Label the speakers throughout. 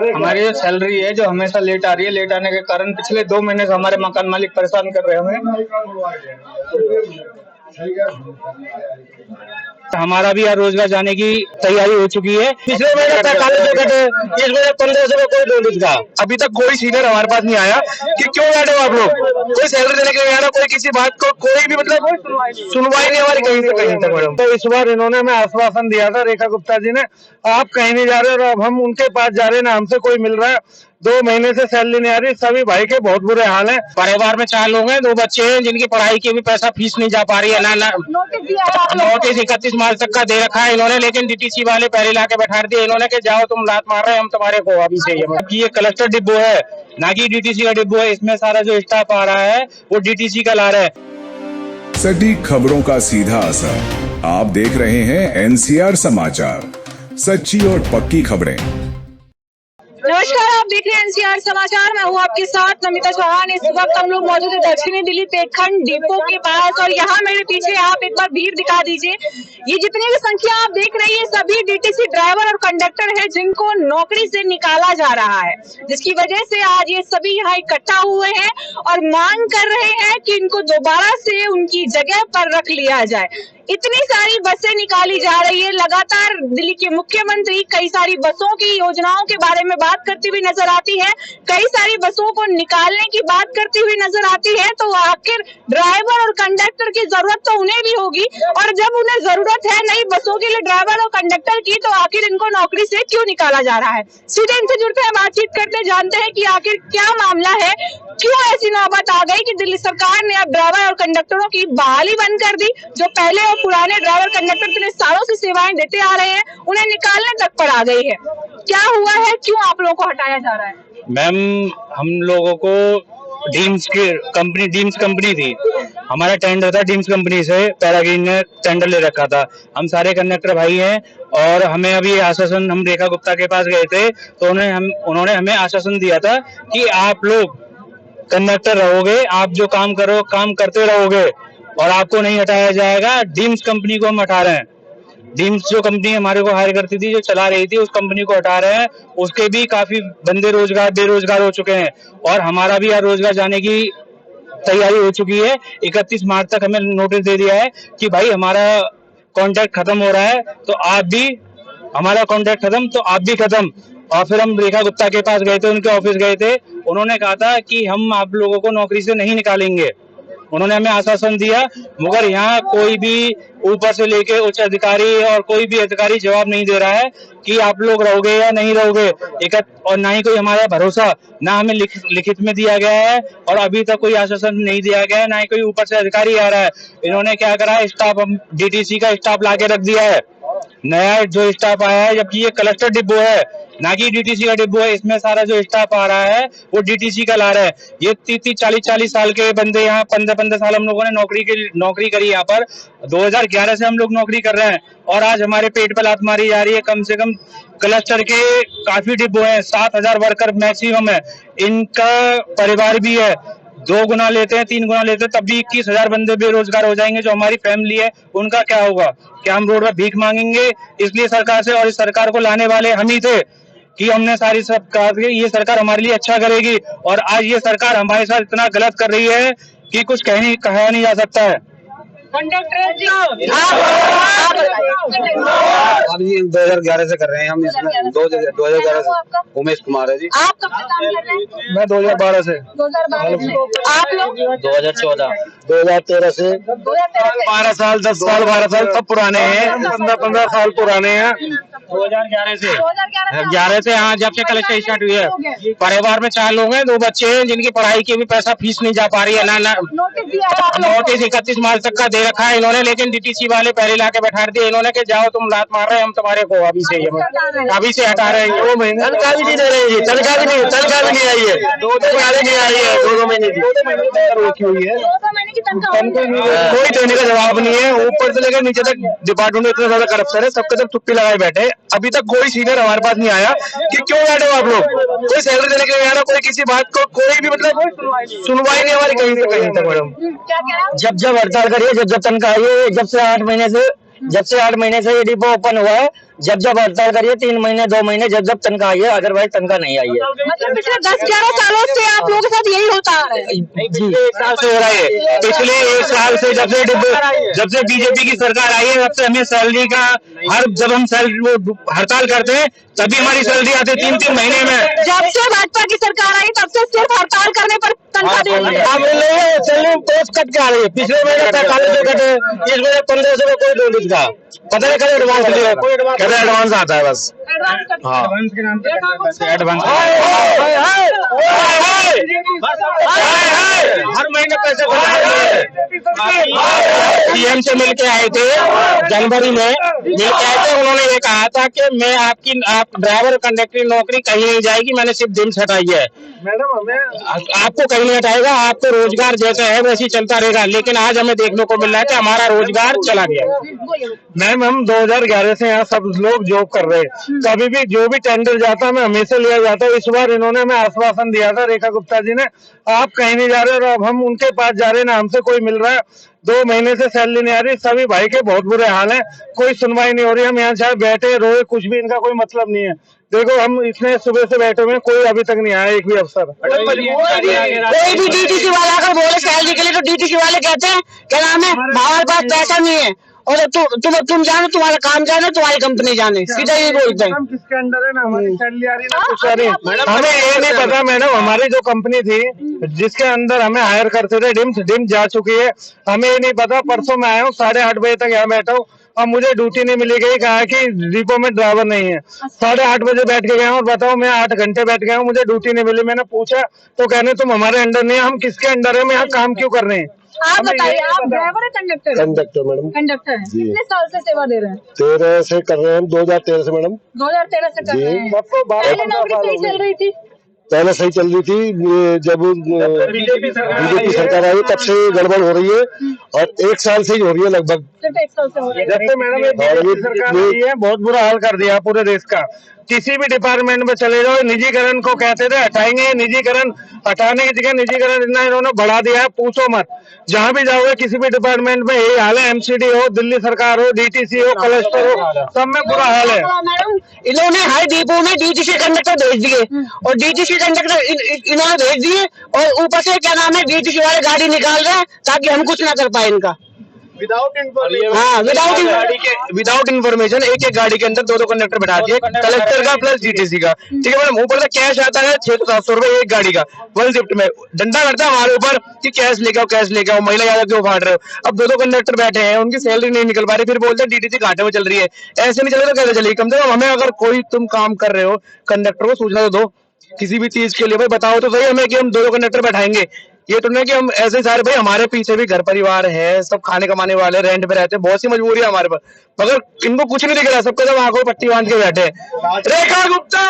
Speaker 1: हमारी जो सैलरी है जो हमेशा लेट आ रही है, लेट आने के कारण पिछले 2 महीने से हमारे मकान मालिक परेशान कर रहे हैं हमारा भी यार रोजगार जाने की तैयारी हो चुकी है।
Speaker 2: पिछले महीने 45 कटे, इस महीने 1500 कोई नोटिस का। अभी तक कोई सीनियर हमारे पास नहीं आया कि क्यों बैठे हो आप लोग, कोई सैलरी देने के लिए आया, कोई किसी बात को कोई भी मतलब सुनवाई नहीं हमारी कहीं से कहीं तक मैडम। तो इस बार इन्होंने हमें आश्वासन दिया था रेखा गुप्ता जी ने, आप कहीं नहीं जा रहे और अब हम उनके पास जा रहे हैं, ना हमसे कोई मिल रहा है। 2 महीने से सैलरी नहीं आ रही, सभी भाई के बहुत बुरे हाल है।
Speaker 3: परिवार में 4 लोग हैं, 2 बच्चे हैं जिनकी पढ़ाई की भी पैसा फीस नहीं जा पा रही है। ना नोटिस 31 मार्च तक का दे रखा है इन्होंने, लेकिन डीटीसी वाले पहले लाके बैठा दिए इन्होंने कि जाओ तुम लात मार रहे हैं हम तुम्हारे को अभी से। ये कलेक्टर डिब्बो है ना कि डीटीसी का डिब्बो है, इसमें सारा जो स्टाफ आ रहा है वो डीटीसी का ला रहा है।
Speaker 4: सटीक खबरों का सीधा असर। आप देख रहे हैं एनसीआर समाचार, सच्ची और पक्की खबरें।
Speaker 5: नमस्कार, आप देख रहे हैं एनसीआर समाचार। मैं हूं आपके साथ नमिता चौहान। इस वक्त हम लोग मौजूद है दक्षिणी दिल्ली पेखंड डिपो के पास और यहाँ मेरे पीछे आप एक बार भीड़ दिखा दीजिए। ये जितनी भी संख्या आप देख रही है सभी डीटीसी ड्राइवर और कंडक्टर है जिनको नौकरी से निकाला जा रहा है, जिसकी वजह से आज ये सभी यहाँ इकट्ठा हुए हैं और मांग कर रहे हैं कि इनको दोबारा से उनकी जगह पर रख लिया जाए। इतनी सारी बसें निकाली जा रही है, लगातार दिल्ली के मुख्यमंत्री कई सारी बसों की योजनाओं के बारे में बात करती हुई नजर आती है, कई सारी बसों को निकालने की बात करती हुई नजर आती है। तो आखिर ड्राइवर और कंडक्टर की जरूरत तो उन्हें भी होगी, और जब उन्हें जरूरत है नई बसों के लिए ड्राइवर और कंडक्टर की, तो आखिर इनको नौकरी से क्यों निकाला जा रहा है। सीधे इनसे जुड़ते हैं, बातचीत करते, जानते हैं कि आखिर क्या मामला है, क्यों ऐसी नौबत आ गई कि दिल्ली सरकार ने अब ड्राइवर और कंडक्टरों की बहाली बंद कर दी। जो पहले और पुराने ड्राइवर कंडक्टर इतने सालों से सेवाएं देते आ रहे हैं उन्हें निकालने तक पर आ गई है। क्या हुआ है, क्यों आप लोगों को हटाया जा रहा है?
Speaker 3: मैम, हम लोगों को डीम्स कंपनी थी, हमारा टेंडर था डीम्स कंपनी से, पैराग्रीन ने टेंडर ले रखा था। हम सारे कंडक्टर भाई हैं और हमें अभी आश्वासन, हम रेखा गुप्ता के पास गए थे तो उन्होंने हमें आश्वासन दिया था कि आप लोग कंडक्टर रहोगे, आप जो काम करो काम करते रहोगे और आपको नहीं हटाया जाएगा। डीम्स कंपनी को हम हटा रहे हैं। डीम्स जो कंपनी हमारे को हायर करती थी, जो चला रही थी, उस कंपनी को हटा रहे हैं। उसके भी काफी बंदे बेरोजगार हो चुके हैं और हमारा भी यार रोजगार जाने की तैयारी हो चुकी है। 31 मार्च तक हमें नोटिस दे दिया है कि भाई हमारा कॉन्ट्रैक्ट खत्म हो रहा है, तो आप भी, हमारा कॉन्ट्रैक्ट खत्म तो आप भी खत्म। और फिर हम रेखा गुप्ता के पास गए थे, उनके ऑफिस गए थे, उन्होंने कहा था कि हम आप लोगों को नौकरी से नहीं निकालेंगे। उन्होंने हमें आश्वासन दिया, मगर यहाँ कोई भी ऊपर से लेके उच्च अधिकारी और कोई भी अधिकारी जवाब नहीं दे रहा है कि आप लोग रहोगे या नहीं रहोगे। और ना ही कोई हमारा भरोसा, ना हमें लिखित में दिया गया है और अभी तक कोई आश्वासन नहीं दिया गया है, ना ही कोई ऊपर से अधिकारी आ रहा है। इन्होंने क्या करा है, स्टाफ डीटीसी का स्टाफ लाके रख दिया है, नया जो स्टाफ आया है, जबकि ये कलेक्टर डिब्बो है ना कि डीटीसी का डिब्बो है। इसमें सारा जो स्टाफ आ रहा है वो डीटीसी का ला रहा है। ये 30-40 साल के बंदे, यहाँ 15 साल हम लोगों ने नौकरी करी यहाँ पर। 2011 से हम लोग नौकरी कर रहे हैं और आज हमारे पेट पर लात मारी जा रही है। कम से कम क्लस्टर के काफी डिब्बो हैं, 7000 वर्कर मैक्सिमम है, इनका परिवार भी है। 2 गुना लेते हैं, 3 गुना लेते हैं, तब भी 21,000 बंदे बेरोजगार हो जाएंगे। जो हमारी फैमिली है उनका क्या होगा? क्या हम रोड पर भीख मांगेंगे? इसलिए सरकार से, और इस सरकार को लाने वाले हम ही थे कि हमने सारी सब कहा कि ये सरकार हमारे लिए अच्छा करेगी, और आज ये सरकार हमारे साथ इतना गलत कर रही है कि कुछ कहा नहीं जा सकता है।
Speaker 2: अब ये 2011 से कर रहे हैं हम, इसमें 2011 से। उमेश कुमार है जी।
Speaker 5: आप कब से काम कर रहे हैं?
Speaker 2: मैं 2012 से।
Speaker 5: 2012 से। आप लोग
Speaker 2: 2014, 2013 से। 12 साल, 10 साल, 12 साल सब पुराने हैं, 15 साल पुराने हैं।
Speaker 3: 2011 से हाँ, जब से कलेक्शन स्टार्ट हुई है। परिवार में 4 लोग हैं, 2 बच्चे हैं जिनकी पढ़ाई की भी पैसा फीस नहीं जा पा रही है। ना नोटिस 31 मार्च तक का दे रखा है इन्होंने, लेकिन डीटीसी वाले पहले लाके बैठा दिए इन्होंने कि जाओ तुम लात मार रहे हैं हम तुम्हारे को अभी से हटा रहे हैं।
Speaker 2: 2 महीने तनख्वाह भी नहीं दे रहे हैं, तनख्वाह भी नहीं आई है, 2 नहीं आई है, 2 महीने की रोकी हुई है। कोई देने का जवाब नहीं है, ऊपर से लेकर नीचे तक डिपार्टमेंट में इतना ज्यादा करप्शन है, सबके सब चुप्पी लगाए बैठे। अभी तक कोई सीनियर हमारे पास नहीं आया कि क्यों बैठे हो आप लोग, कोई सैलरी देने के लिए आया, कोई किसी बात को कोई भी मतलब सुनवाई नहीं हमारी कहीं से कहीं तक मैडम। जब हड़ताल करिए, जब तनख्वाह आई है, जब से 8 महीने से ये डिपो ओपन हुआ है, जब जब हड़ताल करिए 3 महीने 2 महीने जब जब तनख्वाह आई है, अदरवाइज तनख्वाह नहीं आई है।
Speaker 5: मतलब पिछले 10-11 सालों से आप लोगों के साथ यही होता आ रहा है।
Speaker 3: पिछले 1 साल से हो रहा है। पिछले 1 साल से जब से बीजेपी की सरकार आई है तब से हमें सैलरी का जब हम सैलरी हड़ताल करते हैं तभी हमारी सैलरी आती है 3-3 महीने में।
Speaker 5: जब से भाजपा की सरकार आई तब से सिर्फ हड़ताल करने पर तनख्वाह दे रही है।
Speaker 2: सैलरी पोस्ट कट के आ रही है। पिछले महीने 4500 कटे, इस महीने 1500 का कोई नोटिस का पता नहीं कब एडवांस दिया, कहते एडवांस आता है बस। हाँ
Speaker 1: एडवांस के नाम पे एडवांस
Speaker 3: हर महीने पैसे सीएम से मिलके आए थे जनवरी में, मिलके आए थे। उन्होंने ये कहा था कि मैं आप ड्राइवर कंडक्टर नौकरी कहीं नहीं जाएगी, मैंने सिर्फ दिम्स हटाई है।
Speaker 2: मैडम हमें
Speaker 3: आपको कहीं नहीं हटाएगा, आपको रोजगार जैसा है वैसे ही चलता रहेगा। लेकिन आज हमें देखने को मिल रहा है कि हमारा रोजगार चला गया।
Speaker 2: मैम हम 2011 से यहाँ सब लोग जॉब कर रहे हैं। कभी भी जो भी टेंडर जाता है मैं हमेशा लिया जाता हूँ। इस बार इन्होंने हमें आश्वासन दिया था, रेखा गुप्ता जी ने, आप कहीं नहीं जा रहे, और अब हम उनके पास जा रहे हैं, ना हमसे कोई मिल रहा है। 2 महीने से सैलरी नहीं आ रही। सभी भाई के बहुत बुरे हाल है, कोई सुनवाई नहीं हो रही। हम यहाँ चाहे बैठे रोए, कुछ भी इनका कोई मतलब नहीं है। देखो हम इतने सुबह से बैठे हुए हैं, कोई अभी तक नहीं आया, एक भी अफसर।
Speaker 6: कोई भी डीटीसी वाला अगर बोले सैलरी के लिए तो डीटीसी वाले कहते हैं क्या नाम है, हमारे पास पैसा नहीं है, और तुम जानो, तुम्हारा काम जाने, तुम्हारी कंपनी जाने, सीधा यही बोलते हैं।
Speaker 2: हम किसके अंडर है, ना हमारी सैलरी आ रही ना कुछ आ रही। हमें ये नहीं पता मैडम, हमारी जो कंपनी थी जिसके अंदर हमें हायर करते थे, डिम्स जा चुकी है। हमें ये नहीं पता। परसों मैं आया हूँ 8:30 बजे तक यहाँ बैठा हूँ, अब मुझे ड्यूटी नहीं मिली गई। कहा कि डिपो में ड्राइवर नहीं है। 8:30 बजे बैठ के गया हूँ, और बताओ मैं 8 घंटे बैठ गया हूँ, मुझे ड्यूटी नहीं मिली। मैंने पूछा तो कहने तुम हमारे अंडर नहीं है। हम किसके अंडर है, हम यहाँ काम क्यों कर रहे हैं?
Speaker 5: आप बताइए, आप ड्राइवर है कंडक्टर?
Speaker 7: कंडक्टर मैडम,
Speaker 5: कंडक्टर है। कितने साल से सेवा दे रहे हैं?
Speaker 7: 13 से कर रहे हैं हम, 2013 से मैडम।
Speaker 5: 2013 से कर रहे हैं। पहले नौकरी सही चल रही थी?
Speaker 7: पहले सही चल रही थी, जब बीजेपी सरकार आई तब से गड़बड़ हो रही है, और 1 साल से ही हो रही है लगभग।
Speaker 5: सिर्फ 1 साल से हो रही है।
Speaker 2: जब से मैडम ये बीजेपी सरकार आई है, बहुत बुरा हाल कर दिया पूरे देश का। किसी भी डिपार्टमेंट में चले जाओ, निजीकरण को कहते थे हटाएंगे, निजीकरण हटाने की जगह निजीकरण इतना इन्होंने बढ़ा दिया है, पूछो मत। जहाँ भी जाओगे किसी भी डिपार्टमेंट में यही हाल है। एमसीडी हो, दिल्ली सरकार हो, डीटीसी हो, कलेक्टर हो, सब में बुरा हाल है।
Speaker 6: मैडम इन्होंने हर डिपो में डीटीसी कंडक्टर भेज दिए, और डीटीसी कंडक्टर इन्होंने भेज दिए, और ऊपर से क्या नाम है, डीटीसी वाले गाड़ी निकाल रहे हैं ताकि हम कुछ ना कर पाए इनका।
Speaker 2: विदाउट
Speaker 3: विदाउट इन्फॉर्मेशन एक गाड़ी के अंदर 2 कंडक्टर बैठा दिए, कलेक्टर का प्लस डीटीसी का। ठीक है मैडम, ऊपर से कैश आता है 600-700 रुपए एक गाड़ी का, 1 शिफ्ट में। डंडा करता है हमारे ऊपर कि कैश लेके आओ, कैश लेके आओ, महिला ज्यादा क्यों फाड़ रहे हो। अब 2 कंडक्टर बैठे हैं, उनकी सैलरी नहीं निकल पा रही, फिर बोलते हैं डीटीसी घाटे में चल रही है। ऐसे नहीं चलेगा तो कैसे चलेगी? कम से कम हमें, अगर कोई तुम काम कर रहे हो, कंडक्टर को सूचना तो दो किसी भी चीज के लिए। भाई बताओ तो सही हमें कि हम 2 कंडक्टर बैठाएंगे। ये तो नहीं कि हम ऐसे सारे, भाई हमारे पीछे भी घर परिवार है, सब खाने कमाने वाले, रेंट पे रहते हैं, बहुत सी मजबूरी है हमारे पास, मगर इनको कुछ नहीं दिख रहा। सबको जब आंखों में पट्टी बांध के बैठे। रेखा गुप्ता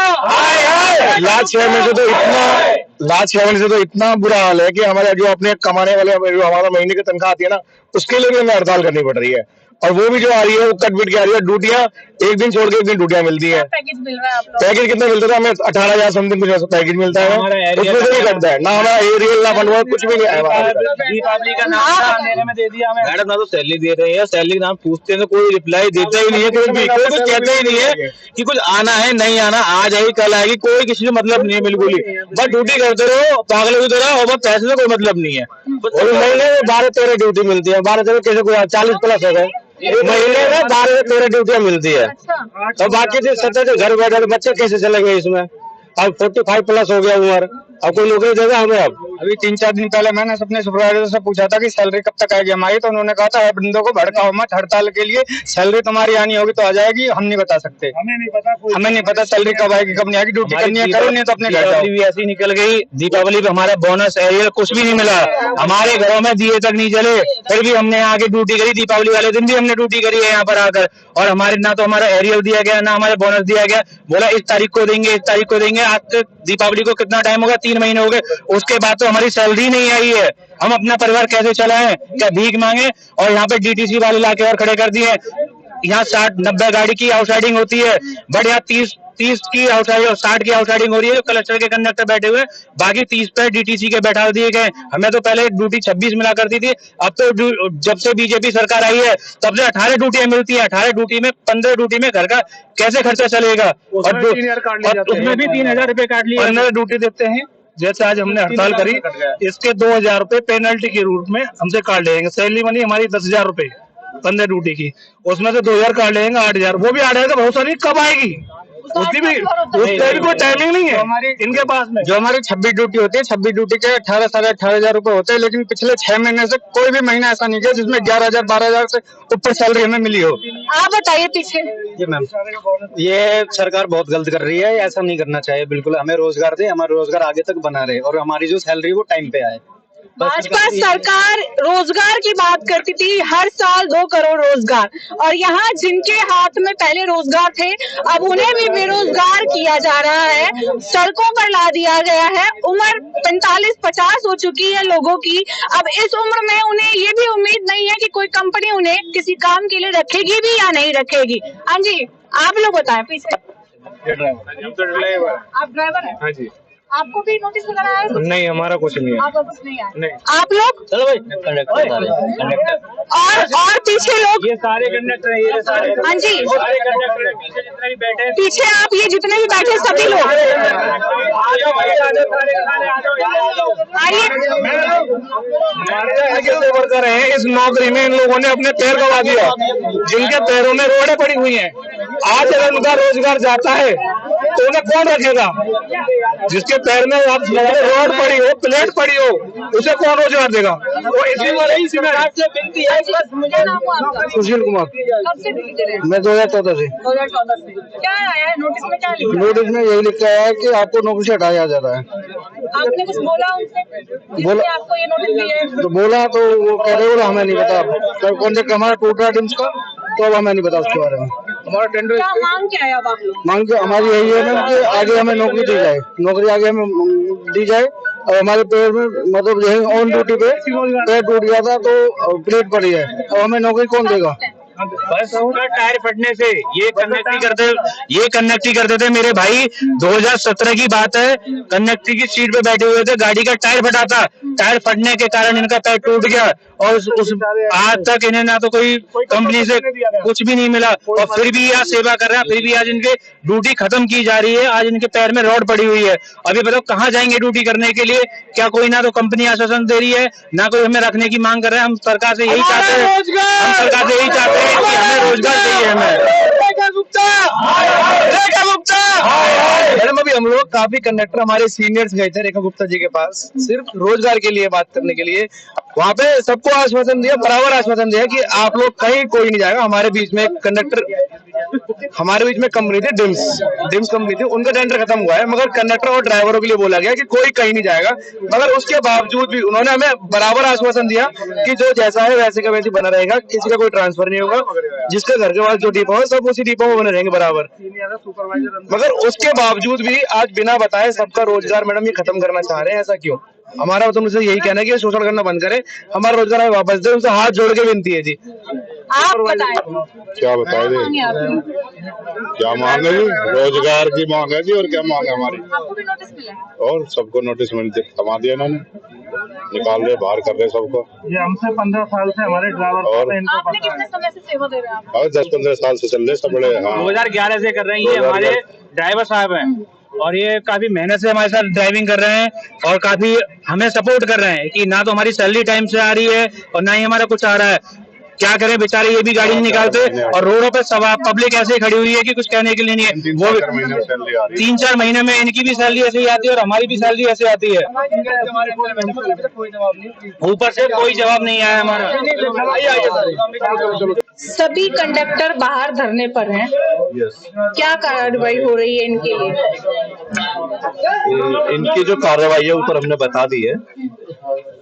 Speaker 7: लास्ट 6 महीने से तो इतना बुरा हाल है कि हमारे जो अपने कमाने वाले, जो हमारा महीने की तनख्वाह आती है ना, उसके लिए भी हमें हड़ताल करनी पड़ रही है। और वो भी जो आ रही है वो कट पिट के आ रही है। ड्यूटियां एक दिन छोड़ के एक दिन ड्यूटियां मिलती है।
Speaker 5: पैकेज मिल रहा है आप लोग?
Speaker 7: पैकेज कितना मिलता था हमें? 18,000 समथिंग कुछ पैकेज मिलता है, उसमें से नहीं कटता है। ना हमारा एरियल ना फंड, कुछ भी नहीं आया।
Speaker 3: दीपावली का नाम अंधेरे में दे दिया हमें। मैडम ना तो सैलरी दे रहे हैं, सैलरी का नाम पूछते हैं तो कोई रिप्लाई देता ही नहीं है, कोई कुछ कहता ही नहीं है कि कुछ आना है, नहीं आना, आज आएगी कल आएगी, कोई किसी से मतलब नहीं है बिल्कुल ही। बस ड्यूटी करते रहो पागलों की तरह, और बस पैसे से कोई मतलब नहीं है।
Speaker 7: और महीने में 12-13 ड्यूटी मिलती है। 12-13 कैसे, कोई 40 प्लस हो गए महीने में, 12 से 13 ड्यूटियां मिलती है। और बाकी जो 17 घर बैठे बच्चे कैसे चलेंगे इसमें? अब 45 प्लस हो गया उम्र, अब कोई नौकरी देगा हमें? अब
Speaker 1: अभी 3-4 दिन पहले मैंने अपने सुपरवाइजर से पूछा था कि सैलरी कब तक आएगी हमारी, तो उन्होंने कहा था बंदों को भड़काओ मत, हड़ताल के लिए सैलरी तुम्हारी आनी होगी तो आ जाएगी, हम नहीं बता सकते, हमें नहीं पता सैलरी कब आएगी कब नहीं आएगी। ड्यूटी करनी है करो, नहीं तो अपने घर जाओ।
Speaker 3: भी ऐसी निकल गई, दीपावली पे हमारा बोनस एरियल कुछ भी नहीं मिला, हमारे घरों में दिए तक नहीं जले, फिर भी हमने आगे ड्यूटी करी। दीपावली वाले दिन भी हमने ड्यूटी करी है यहाँ पर आकर, और हमारे ना तो हमारा एरियल दिया गया, ना हमारा बोनस दिया गया। बोला इस तारीख को देंगे, इस तारीख को देंगे। आज तक दीपावली को कितना टाइम होगा? 3 महीने हो गए, उसके बाद तो हमारी सैलरी नहीं आई है। हम अपना परिवार कैसे चलाएं? क्या भीख मांगे? और यहाँ पे डीटीसी वाले लाके और खड़े कर दिए। यहाँ 60-90 गाड़ी की आउटसाइडिंग होती है, बट यहाँ 30 की आउटसाइडिंग और 60 की आउटसाइडिंग हो रही है, जो क्लस्टर के कंडक्टर बैठे हुए हैं, बाकी 30 पे डीटीसी के बैठा दिए गए। हमें तो पहले ड्यूटी 26 मिला करती थी, अब तो जब से बीजेपी सरकार आई है तब से 18 ड्यूटियां मिलती है। 18 ड्यूटी में 15 ड्यूटी में घर का कैसे खर्चा चलेगा? और उसमें भी 3,000 रुपए काट लिए। 15 ड्यूटी देते हैं, जैसे आज हमने हड़ताल करी, इसके 2,000 रुपए पेनल्टी के रूप में हमसे काट लेंगे। सैलरी मनी हमारी 10,000 रुपए 15 ड्यूटी की, उसमें से 2,000 काट लेंगे, 8,000। वो भी 8,000 तो बहुत सारी, कब आएगी? उसकी भी कोई टाइमिंग नहीं है इनके पास में।
Speaker 1: जो हमारी 26 ड्यूटी होती है, 26 ड्यूटी के 18 साढ़े 18,000 रुपए होते हैं, लेकिन पिछले 6 महीने से कोई भी महीना ऐसा नहीं गया जिसमें 11,000 12,000 से ऊपर सैलरी हमें मिली हो।
Speaker 5: आप बताइए पीछे।
Speaker 1: जी मैम, ये सरकार बहुत गलत कर रही है, ऐसा नहीं करना चाहिए बिल्कुल। हमें रोजगार दे, हमारा रोजगार आगे तक बना रहे और हमारी जो सैलरी वो टाइम पे आए।
Speaker 5: भाजपा सरकार रोजगार की बात करती थी, हर साल 2 करोड़ रोजगार, और यहाँ जिनके हाथ में पहले रोजगार थे अब उन्हें भी बेरोजगार किया जा रहा है, सड़कों पर ला दिया गया है। उम्र 45-50 हो चुकी है लोगों की। अब इस उम्र में उन्हें ये भी उम्मीद नहीं है कि कोई कंपनी उन्हें किसी काम के लिए रखेगी भी या नहीं रखेगी। हाँ जी, आप लोग बताएं पीछे। आप ड्राइवर हैं?
Speaker 7: हाँ जी।
Speaker 5: आपको भी नोटिस वगैरह आया?
Speaker 7: नहीं, हमारा कुछ नहीं है।
Speaker 5: आपका कुछ नहीं आया?
Speaker 7: नहीं।
Speaker 5: आप लोग?
Speaker 3: चलो भाई, कंडक्टर
Speaker 5: और पीछे लोग?
Speaker 3: ये सारे कंडक्टर हैं, ये सारे।
Speaker 5: हाँ जी,
Speaker 3: सारे कंडक्टर पीछे जितने भी बैठे हैं।
Speaker 5: पीछे आप ये जितने भी बैठे सभी लोग आइए।
Speaker 7: हमारे वर्कर हैं, इस नौकरी में इन लोगों ने अपने पैर गवा दिया, जिनके पैरों में रोडें पड़ी हुई हैं। आज अगर उनका रोजगार जाता है तो उन्हें कौन रखेगा? जिसके पैर में आप रोड पड़ी हो, प्लेट पड़ी हो, उसे कौन रोजगार देगा? वो इसी सरकार से विनती है।
Speaker 5: मुझे नाम हुआ आपका?
Speaker 7: सुशील कुमार।
Speaker 5: कब से दिल्ली दे रहे हैं?
Speaker 7: मैं 2014 से।
Speaker 5: 2014 से। क्या आया है नोटिस में? क्या लिखा है?
Speaker 7: नोटिस में यही लिखा है कि आपको नौकरी से हटाया जाता है।
Speaker 5: आपने कुछ बोला उनसे जिससे आपको ये नोटिस दिया है?
Speaker 7: तो बोला तो वो कह रहे हो हमें नहीं पता, कॉन्ट्रैक्ट हमारा टूट रहा टीम्स का, तो अब हमें नहीं पता उसके बारे में। हमारा टेंडर
Speaker 5: क्या मांग क्या है अब आप लोग?
Speaker 7: मांग हमारी यही है ना कि आगे हमें नौकरी दी जाए, नौकरी आगे हमें दी जाए। और हमारे पैर में मतलब यही ऑन ड्यूटी पे पैर टूट गया था तो प्लेट पड़ी है, अब हमें नौकरी कौन देगा?
Speaker 3: बस टायर फटने से ये कनेक्टी करते थे मेरे भाई। 2017 की बात है, कनेक्टी की सीट पे बैठे हुए थे, गाड़ी का टायर फटा था। टायर फटने के कारण इनका पैर टूट गया और उस आज तक इन्हें ना तो कोई कंपनी से कुछ भी नहीं मिला, और फिर भी आज सेवा कर रहा है, फिर भी आज इनके ड्यूटी खत्म की जा रही है। आज इनके पैर में रॉड पड़ी हुई है। अभी बताओ कहाँ जाएंगे ड्यूटी करने के लिए? क्या कोई ना तो कंपनी आश्वासन दे रही है, ना कोई हमें रखने की मांग कर रहा है। हम सरकार से यही चाहते हैं, कि हमें रोजगार चाहिए। हमें
Speaker 2: मैडम, अभी हम लोग काफी कंडक्टर हमारे सीनियर्स गए थे रेखा गुप्ता जी के पास, सिर्फ रोजगार के लिए बात करने के लिए। वहाँ पे सबको आश्वासन दिया, बराबर आश्वासन दिया कि आप लोग कहीं कोई नहीं जाएगा। हमारे बीच में कंडक्टर, हमारे बीच में कंपनी थी डिम्स कंपनी थी, उनका टेंडर खत्म हुआ है, मगर कंडक्टर और ड्राइवरों के लिए बोला गया कि कोई कहीं नहीं जाएगा। मगर उसके बावजूद भी उन्होंने हमें बराबर आश्वासन दिया कि जो जैसा है वैसे का वैसे बना रहेगा, किसी का कोई ट्रांसफर नहीं होगा, जिसके घर के पास जो डिपो है सब उसी डिपो में बने रहेंगे बराबर। मगर उसके बावजूद भी आज बिना बताए सबका रोजगार मैडम ये खत्म करना चाह रहे हैं, ऐसा क्यों? हमारा तो उनसे यही कहना है कि शोषण करना बंद करें, हमारा रोजगार हमें वापस दे। उनसे हाथ जोड़ के विनती है जी।
Speaker 5: आप बताएं
Speaker 8: क्या बताए दे, क्या मांग है जी? रोजगार की मांग है जी, और क्या मांग है हमारी?
Speaker 5: आपको भी नोटिस मिला?
Speaker 8: और सबको नोटिस थमा दिया इन्होंने, निकाल रहे, बाहर कर रहे सबको।
Speaker 7: ये हमसे 15 साल से हमारे ड्राइवर
Speaker 8: और
Speaker 5: आपने कितने समय से सेवा दे रहे हैं आप?
Speaker 8: 10-15 साल से चल रहे सब बड़े।
Speaker 3: 2011 से कर रहे हैं, ये हमारे ड्राइवर साहब हैं और ये काफी मेहनत से हमारे साथ ड्राइविंग कर रहे हैं और काफी हमें सपोर्ट कर रहे हैं कि ना तो हमारी सैलरी टाइम से आ रही है और ना ही हमारा कुछ आ रहा है। क्या करें बेचारे, ये भी गाड़ी नहीं निकालते और रोडों पे सब पब्लिक ऐसे ही खड़ी हुई है कि कुछ कहने के लिए नहीं है। वो 3-4 महीने में इनकी भी सैलरी ऐसे ही आती है और हमारी भी सैलरी ऐसे आती है, ऊपर से कोई जवाब नहीं आया हमारा।
Speaker 5: सभी कंडक्टर बाहर धरने पर हैं, क्या कार्रवाई हो रही है इनके लिए?
Speaker 9: इनकी जो कार्रवाई है ऊपर हमने बता दी है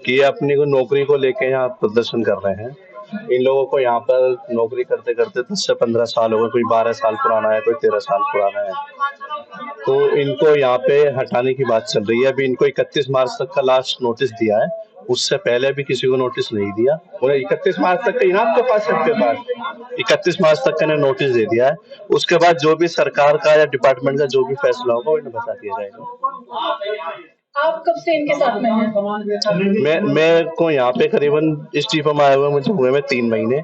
Speaker 9: कि अपनी को नौकरी को लेके यहाँ प्रदर्शन कर रहे हैं। इन लोगों को यहाँ पर नौकरी करते करते 10 से 15 साल हो गए, कोई 12 साल पुराना है, कोई 13 साल पुराना है। तो इनको यहाँ पे हटाने की बात चल रही है। अभी इनको 31 मार्च तक का लास्ट नोटिस दिया है, उससे पहले भी किसी को नोटिस नहीं दिया। उन्हें 31 मार्च तक का आपके पास 31 मार्च तक का नोटिस दे दिया है। उसके बाद जो भी सरकार का या डिपार्टमेंट का जो भी फैसला होगा वो इन्हें बता दिया जाएगा।
Speaker 5: आप कब से इनके साथ में हैं?
Speaker 9: मैं को यहाँ पे करीबन इस डिपो में आए हुए मुझे हुए में 3 महीने।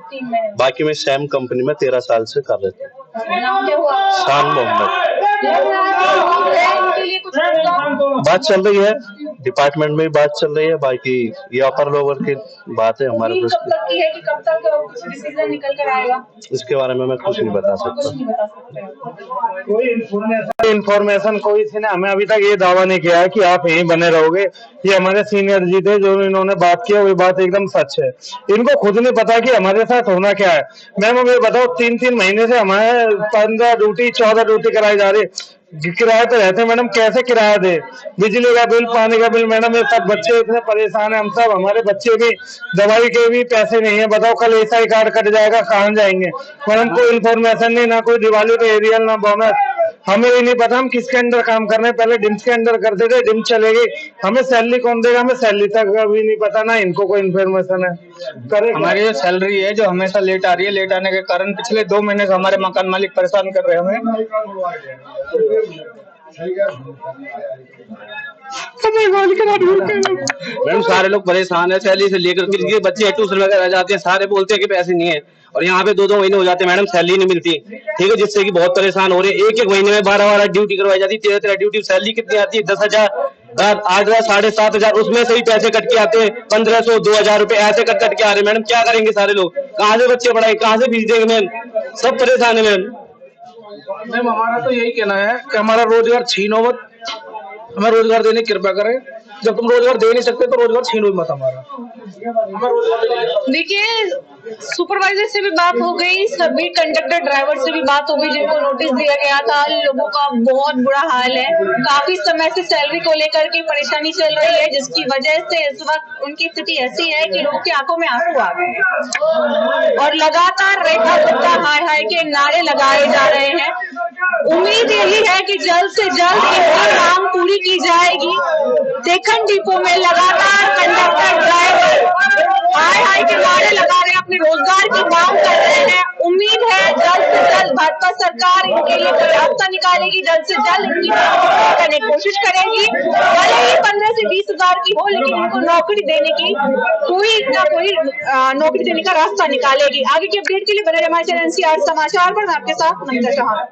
Speaker 9: बाकी मैं सैम कंपनी में 13 साल से कर रहे थे।
Speaker 5: नाम क्या हुआ?
Speaker 9: शान मोहम्मद।
Speaker 5: इनके लिए कुछ
Speaker 9: बात चल रही है, डिपार्टमेंट में भी बात चल रही है। बाकी ये अपर लोअर की बात है हमारे
Speaker 5: कब तक की है कि कब तक कुछ डिसीजन निकल कर आएगा?
Speaker 9: इसके बारे में मैं कुछ नहीं बता सकता।
Speaker 5: कुछ नहीं बता सकते।
Speaker 1: कोई इन्फॉर्मेशन कोई थी ना, हमें अभी तक ये दावा नहीं किया है कि आप यहीं बने रहोगे। ये हमारे सीनियर जी थे जो इन्होंने बात किया, वही बात एकदम सच है। इनको खुद नहीं पता कि हमारे साथ होना क्या है। मैम हमें बताओ, 3-3 महीने से हमारे 15 ड्यूटी 14 ड्यूटी कराई जा रही। किराया तो रहते मैडम, कैसे किराया दे? बिजली का बिल, पानी का बिल। मैडम ये सब बच्चे इतने परेशान है, हम सब, हमारे बच्चे भी, दवाई के भी पैसे नहीं है। बताओ कल एसआई कार्ड कट जाएगा, कहाँ जाएंगे? मैडम कोई इन्फॉर्मेशन नहीं, ना कोई दिवाली का एरियल, ना बोनस। हमें भी नहीं पता हम किसके अंदर काम कर रहे हैं। पहले डिम्स के अंदर करते थे, डिम्स चले गई, हमें सैलरी कौन देगा? हमें सैलरी तक अभी नहीं पता, ना इनको कोई इन्फॉर्मेशन है। हमारी जो सैलरी है जो हमेशा लेट आ रही है, लेट आने के कारण पिछले 2 महीने से हमारे मकान मालिक परेशान कर रहे हैं हमें।
Speaker 2: मैडम सारे लोग परेशान है, सैलरी से लेकर के बच्चे ट्यूशन वगैरह जाते हैं, सारे बोलते हैं कि पैसे नहीं है, और यहाँ पे 2-2 महीने हो जाते हैं मैडम, सैलरी नहीं मिलती। ठीक है, जिससे कि बहुत परेशान हो रहे हैं। एक महीने में 12 ड्यूटी करवाई जाती है, 13 ड्यूटी। सैलरी कितनी आती है? 10,000, 8,000, 7,500। उसमें से ही पैसे कट के आते हैं 1,500, 2,000 रुपए ऐसे कट के आ रहे हैं। मैडम क्या करेंगे सारे लोग? कहाँ से बच्चे पढ़ाए, कहाँ से फीस देंगे? मैम सब परेशान है।
Speaker 10: मैम हमारा तो यही कहना है कि हमारा रोजगार छीनो मत, हमें रोजगार देने की कृपा करें। जब तुम रोजगार दे नहीं सकते तो रोजगार छीनो मत हमारा।
Speaker 5: देखिए, सुपरवाइजर से भी बात हो गई, सभी कंडक्टर ड्राइवर से भी बात हो गई, जिनको नोटिस दिया गया था। लोगों का बहुत बुरा हाल है। काफी समय से सैलरी को लेकर के परेशानी चल रही है, जिसकी वजह से इस वक्त उनकी स्थिति ऐसी है कि लोगों की आंखों में आंसू आ गए हैं और लगातार रेखा गुप्ता हाय हाय के नारे लगाए जा रहे हैं। उम्मीद यही है कि जल्द से जल्द इनकी मांग पूरी की जाएगी। देखन डिपो में लगातार कंडक्टर ड्राइवर हाय हाय के नारे लगा रहे हैं, अपने रोजगार की मांग कर रहे हैं। उम्मीद है जल्द से जल्द भाजपा सरकार इनके लिए कोई रास्ता निकालेगी, जल्द से जल्द इनकी मांग पूरी करने की कोशिश करेगी। भले ही 15 से 20 हजार की हो, लेकिन इनको नौकरी देने की कोई ना कोई नौकरी देने का रास्ता निकालेगी। आगे की अपडेट के लिए बने रहिए हमारे चैनल एनसीआर समाचार पर। मैं आपके साथ नमिता चौहान।